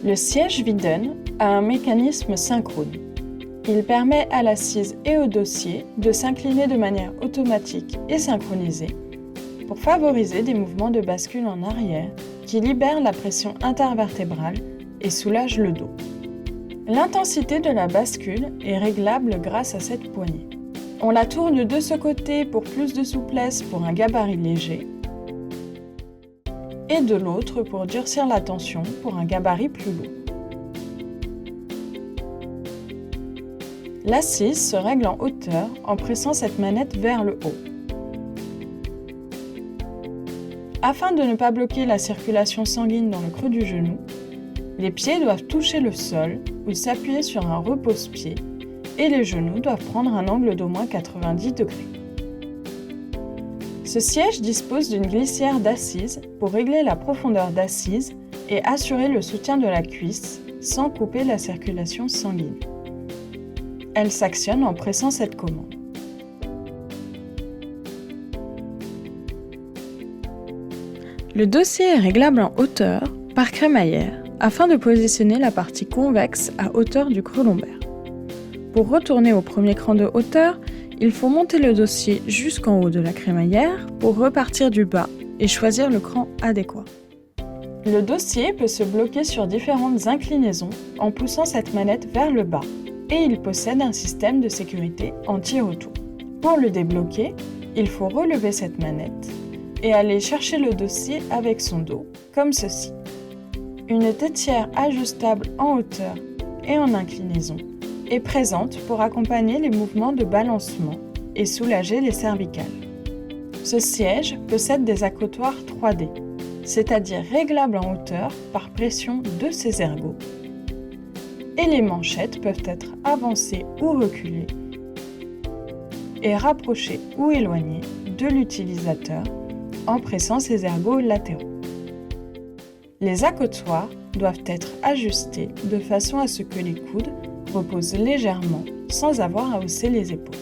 Le siège Widen a un mécanisme synchrone. Il permet à l'assise et au dossier de s'incliner de manière automatique et synchronisée pour favoriser des mouvements de bascule en arrière qui libèrent la pression intervertébrale et soulagent le dos. L'intensité de la bascule est réglable grâce à cette poignée. On la tourne de ce côté pour plus de souplesse pour un gabarit léger et de l'autre pour durcir la tension pour un gabarit plus lourd. L'assise se règle en hauteur en pressant cette manette vers le haut. Afin de ne pas bloquer la circulation sanguine dans le creux du genou, les pieds doivent toucher le sol ou s'appuyer sur un repose-pied et les genoux doivent prendre un angle d'au moins 90 degrés. Ce siège dispose d'une glissière d'assise pour régler la profondeur d'assise et assurer le soutien de la cuisse sans couper la circulation sanguine. Elle s'actionne en pressant cette commande. Le dossier est réglable en hauteur par crémaillère afin de positionner la partie convexe à hauteur du creux lombaire. Pour retourner au premier cran de hauteur, il faut monter le dossier jusqu'en haut de la crémaillère pour repartir du bas et choisir le cran adéquat. Le dossier peut se bloquer sur différentes inclinaisons en poussant cette manette vers le bas et il possède un système de sécurité anti-retour. Pour le débloquer, il faut relever cette manette et aller chercher le dossier avec son dos, comme ceci. Une tétière ajustable en hauteur et en inclinaison est présente pour accompagner les mouvements de balancement et soulager les cervicales. Ce siège possède des accoutoirs 3D, c'est-à-dire réglables en hauteur par pression de ses ergots. Et les manchettes peuvent être avancées ou reculées et rapprochées ou éloignées de l'utilisateur en pressant ses ergots latéraux. Les accoutoirs doivent être ajustés de façon à ce que les coudes reposent légèrement sans avoir à hausser les épaules.